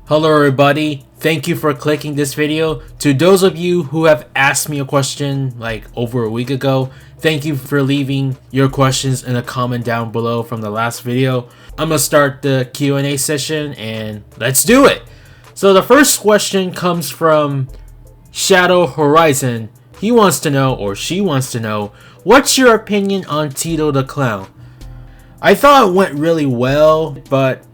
Hello everybody, thank you for clicking this video. To those of you who have asked me a question like over a week ago, thank you for leaving your questions in a comment down below from the last video. I'm gonna start the Q&A session and let's do it. So the first question comes from Shadow Horizon. He wants to know, or she wants to know, what's your opinion on Tito the Clown? I thought it went really well,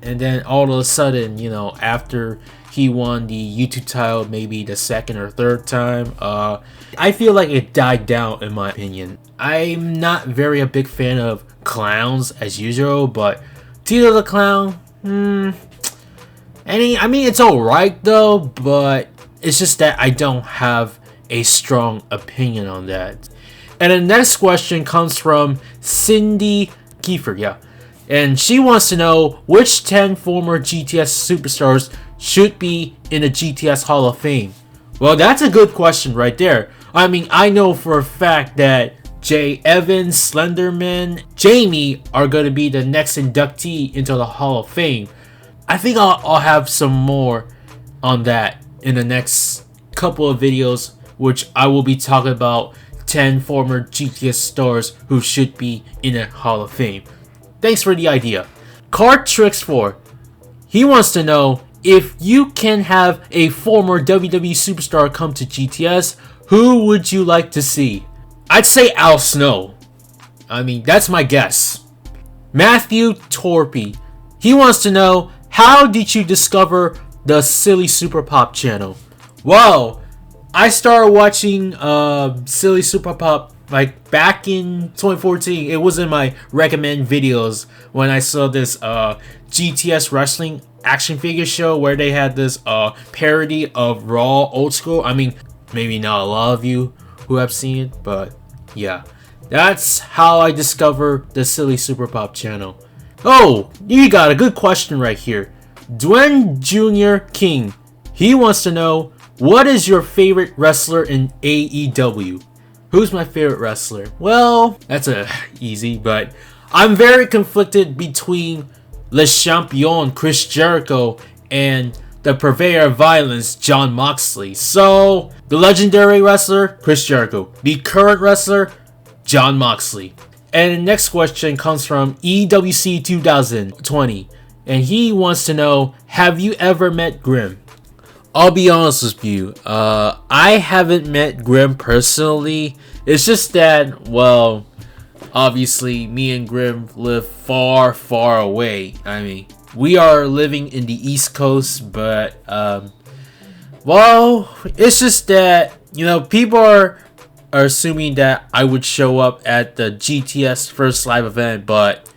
and then all of a sudden, after he won the YouTube title maybe the second or third time, I feel like it died down in my opinion. I'm not very a big fan of clowns as usual, but Tito the Clown, I mean it's alright though, but it's just that I don't have a strong opinion on that. And the next question comes from Cindy Kiefer, and she wants to know which 10 former GTS superstars should be in the GTS Hall of Fame. Well, that's a good question right there. I mean, I know for a fact that Jay Evans, Slenderman, Jamie are going to be the next inductee into the Hall of Fame. I think I'll have some more on that in the next couple of videos, which I will be talking about 10 former GTS stars who should be in the Hall of Fame. Thanks for the idea. Card Tricks 4. He wants to know, if you can have a former WWE Superstar come to GTS, who would you like to see? I'd say Al Snow. I mean, that's my guess. Matthew Torpy. He wants to know, how did you discover the Silly Super Pop channel? Well, I started watching Silly Super Pop like back in 2014. It was in my recommend videos when I saw this GTS wrestling action figure show where they had this parody of Raw Old School. I mean, maybe not a lot of you who have seen it, but yeah, that's how I discovered the Silly Super Pop channel. Oh, you got a good question right here. Dwayne Jr. King. He wants to know, what is your favorite wrestler in AEW? Who's my favorite wrestler? Well, that's easy, but I'm very conflicted between Le Champion, Chris Jericho, and the purveyor of violence, Jon Moxley. So, the legendary wrestler, Chris Jericho. The current wrestler, Jon Moxley. And the next question comes from EWC 2020. And he wants to know, have you ever met Grimm? I'll be honest with you, I haven't met Grimm personally. It's just that, well, obviously me and Grimm live far, far away. I mean, we are living in the East Coast, but, well, it's just that, people are assuming that I would show up at the GTS first live event, but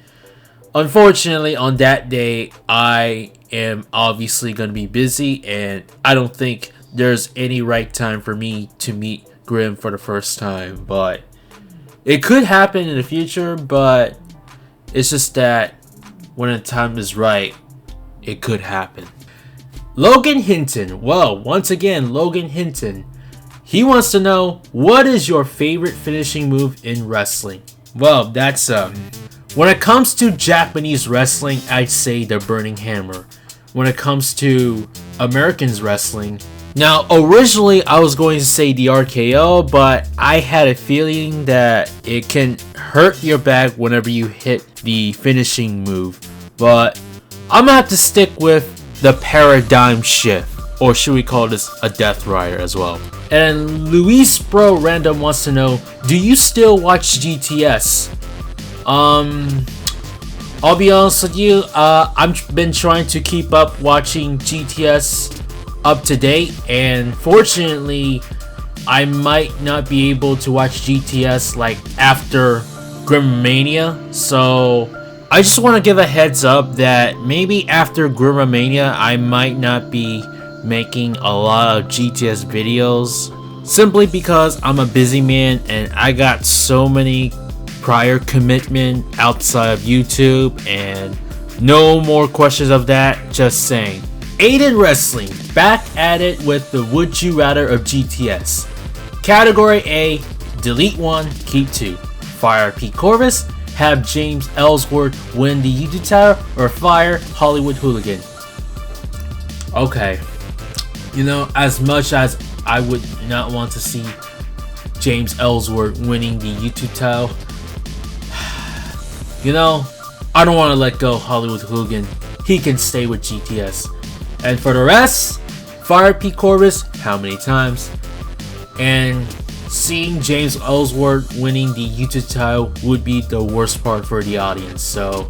unfortunately on that day, I am obviously going to be busy, and I don't think there's any right time for me to meet Grimm for the first time. But it could happen in the future, but it's just that when the time is right, it could happen. Logan Hinton. Well, once again, Logan Hinton. He wants to know, what is your favorite finishing move in wrestling? Well, that's when it comes to Japanese wrestling, I'd say the Burning Hammer. When it comes to Americans wrestling, now originally I was going to say the RKO, but I had a feeling that it can hurt your back whenever you hit the finishing move. But I'm gonna have to stick with the paradigm shift, or should we call this a Death Rider as well. And Luis Bro Random wants to know, do you still watch GTS? I'll be honest with you, I've been trying to keep up watching GTS up to date, and fortunately, I might not be able to watch GTS like after Grimmania, so I just want to give a heads up that maybe after Grimmania, I might not be making a lot of GTS videos, simply because I'm a busy man and I got so many prior commitment outside of YouTube, and no more questions of that, just saying. Aiden Wrestling, back at it with the Would You Rather of GTS. Category A, delete 1, keep 2. Fire Pete Corvus, have James Ellsworth win the YouTube title, or fire Hollywood Hooligan. Okay. You know, as much as I would not want to see James Ellsworth winning the YouTube title, you know, I don't want to let go Hollywood Hogan. He can stay with GTS. And for the rest, fire Pete Corvus how many times? And seeing James Ellsworth winning the YouTube title would be the worst part for the audience. So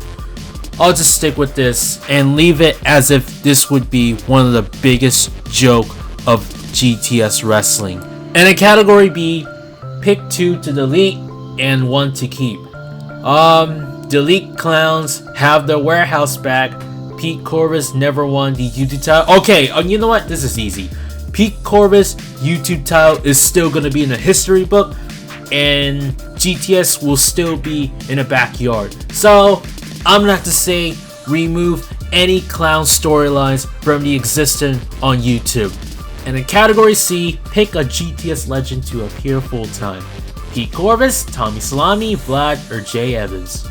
I'll just stick with this and leave it as if this would be one of the biggest joke of GTS wrestling. And in category B, pick 2 to delete and 1 to keep. Delete clowns have their warehouse back. Pete Corvus never won the YouTube title. Okay, you know what? This is easy. Pete Corvus YouTube title is still going to be in the history book, and GTS will still be in the backyard. So I'm gonna have to say remove any clown storylines from the existence on YouTube. And in category C, pick a GTS legend to appear full time. Pete Corvus, Tommy Salami, Vlad, or Jay Evans.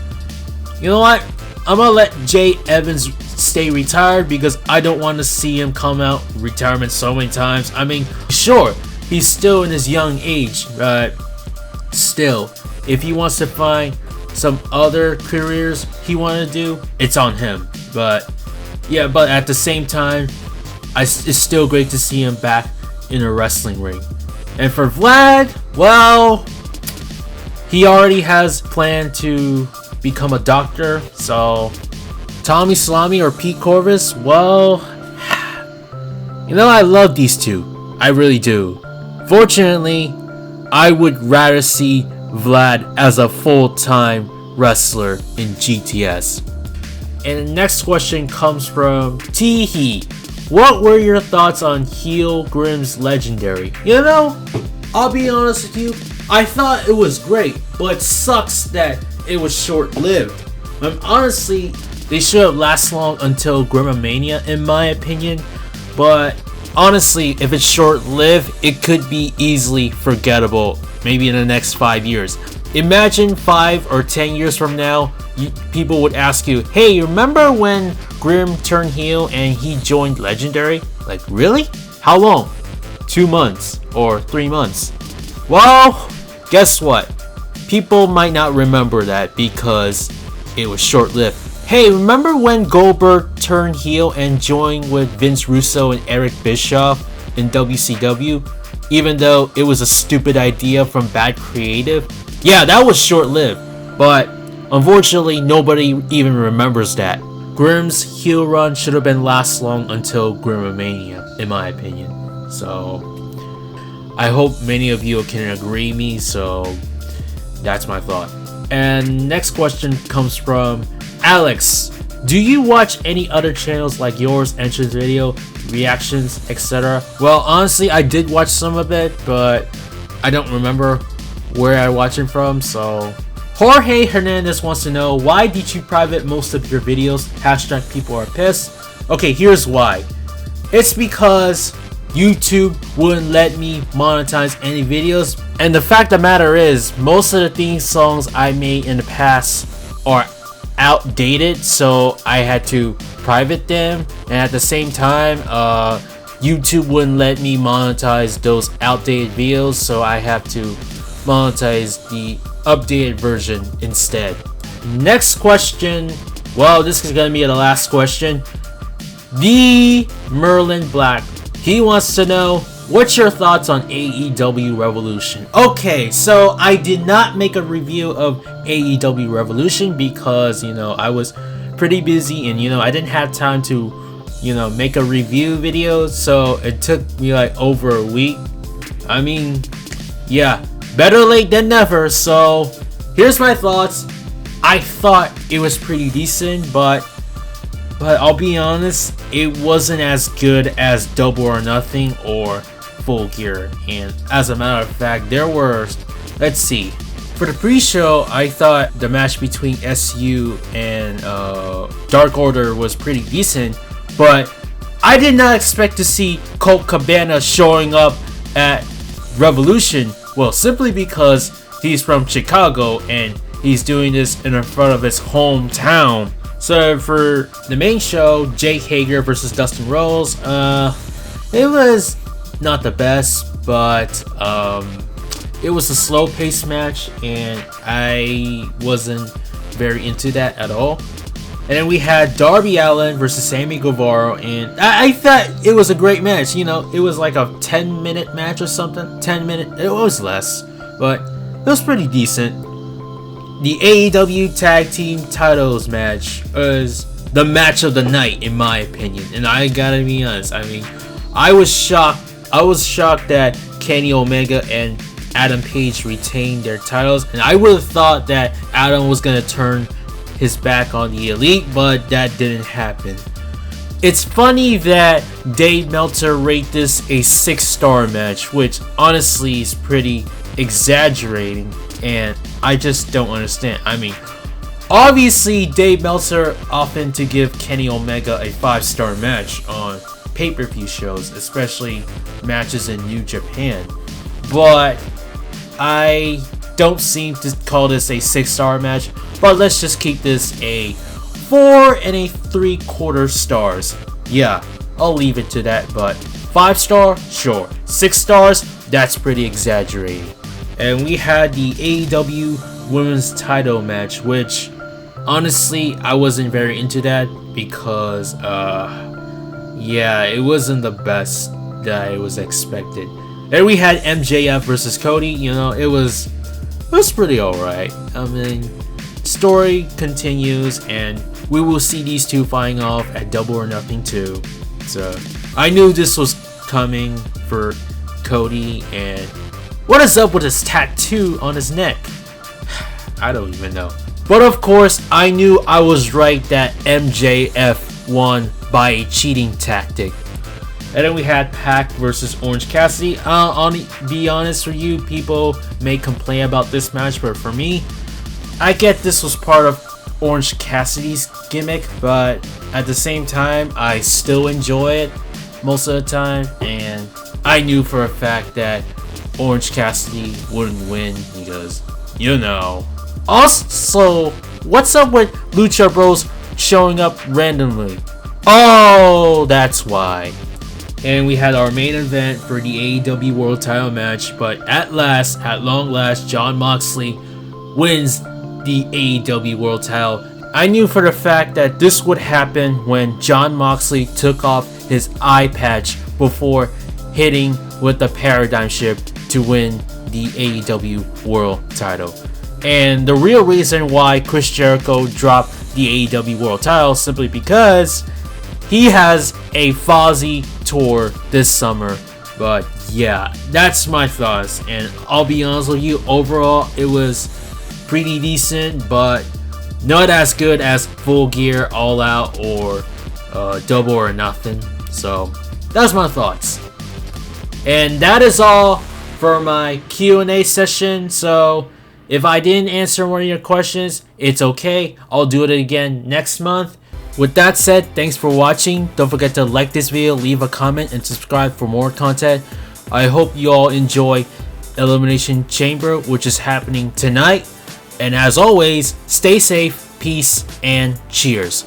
You know what? I'm gonna let Jay Evans stay retired because I don't want to see him come out retirement so many times. I mean, sure, he's still in his young age, but still, if he wants to find some other careers he want to do, it's on him. But yeah, but at the same time, it's still great to see him back in a wrestling ring. And for Vlad, well, he already has planned to become a doctor, so Tommy Salami or Pete Corvus, well, you know, I love these two. I really do. Fortunately, I would rather see Vlad as a full-time wrestler in GTS. And the next question comes from Teehee. What were your thoughts on Kiel Grimms' Legendary? You know, I'll be honest with you, I thought it was great, but it sucks that it was short-lived. Honestly, they should have lasted long until Grimmomania, in my opinion. But honestly, if it's short-lived, it could be easily forgettable. Maybe in the next 5 years. Imagine 5 or 10 years from now, people would ask you, "Hey, remember when Grimm turned heel and he joined Legendary?" Like, really? How long? 2 months or 3 months? Well, guess what? People might not remember that because it was short-lived. Hey, remember when Goldberg turned heel and joined with Vince Russo and Eric Bischoff in WCW? Even though it was a stupid idea from bad creative? Yeah, that was short-lived. But unfortunately, nobody even remembers that. Grimm's heel run should have been last long until Grimmomania, in my opinion. So I hope many of you can agree me, so that's my thought. And next question comes from Alex. Do you watch any other channels like yours, entrance video, reactions, etc.? Well, honestly, I did watch some of it, but I don't remember where I watch it from, so Jorge Hernandez wants to know, why did you private most of your videos? Hashtag people are pissed. Okay, here's why. It's because YouTube wouldn't let me monetize any videos, and the fact of the matter is, most of the theme songs I made in the past are outdated, so I had to private them, and at the same time, YouTube wouldn't let me monetize those outdated videos, so I have to monetize the updated version instead. Next question, well, this is gonna be the last question. The Merlin Black, he wants to know, what's your thoughts on AEW Revolution? Okay, so I did not make a review of AEW Revolution because, you know, I was pretty busy and, you know, I didn't have time to, you know, make a review video, so it took me like over a week. I mean, yeah, better late than never. So here's my thoughts. I thought it was pretty decent, but I'll be honest, it wasn't as good as Double or Nothing or Full Gear. And as a matter of fact, there were, let's see, for the pre-show, I thought the match between SU and Dark Order was pretty decent, but I did not expect to see Colt Cabana showing up at Revolution. Well, simply because he's from Chicago and he's doing this in front of his hometown. So for the main show, Jake Hager versus Dustin Rhodes, it was not the best, but it was a slow-paced match, and I wasn't very into that at all. And then we had Darby Allin versus Sammy Guevara, and I thought it was a great match. You know, it was like a 10-minute match or something. 10 minute, it was less, but it was pretty decent. The AEW Tag Team Titles match was the match of the night, in my opinion. And I gotta be honest, I mean, I was shocked. I was shocked that Kenny Omega and Adam Page retained their titles, and I would have thought that Adam was gonna turn his back on the Elite, but that didn't happen. It's funny that Dave Meltzer rated this a 6-star match, which honestly is pretty exaggerating, and I just don't understand. I mean, obviously Dave Meltzer often to give Kenny Omega a 5-star match on pay-per-view shows, especially matches in New Japan, but I don't seem to call this a 6-star match. But let's just keep this a 4 3/4 stars. Yeah, I'll leave it to that. But 5-star, sure. 6 stars, that's pretty exaggerating. And we had the AEW Women's Title match, which honestly I wasn't very into that because yeah, it wasn't the best that I was expected. And we had MJF versus Cody. You know, it was pretty alright. I mean, story continues, and we will see these two fighting off at Double or Nothing 2. So I knew this was coming for Cody. And what is up with his tattoo on his neck? I don't even know. But of course, I knew I was right that MJF won by a cheating tactic. And then we had Pac versus Orange Cassidy. I'll be honest with you, people may complain about this match, but for me, I get this was part of Orange Cassidy's gimmick, but at the same time, I still enjoy it most of the time, and I knew for a fact that Orange Cassidy wouldn't win because, you know. Also, what's up with Lucha Bros showing up randomly? Oh, that's why. And we had our main event for the AEW World Title match, but at long last, Jon Moxley wins the AEW World Title. I knew for the fact that this would happen when Jon Moxley took off his eye patch before hitting with the Paradigm Shift to win the AEW World Title. And the real reason why Chris Jericho dropped the AEW World Title simply because he has a Fozzy tour this summer. But yeah, that's my thoughts, and I'll be honest with you, overall it was pretty decent, but not as good as Full Gear, All Out, or Double or Nothing. So that's my thoughts, and that is all for my Q&A session. So if I didn't answer one of your questions, it's okay, I'll do it again next month. With that said, thanks for watching. Don't forget to like this video, leave a comment, and subscribe for more content. I hope you all enjoy Elimination Chamber, which is happening tonight. And as always, stay safe, peace, and cheers.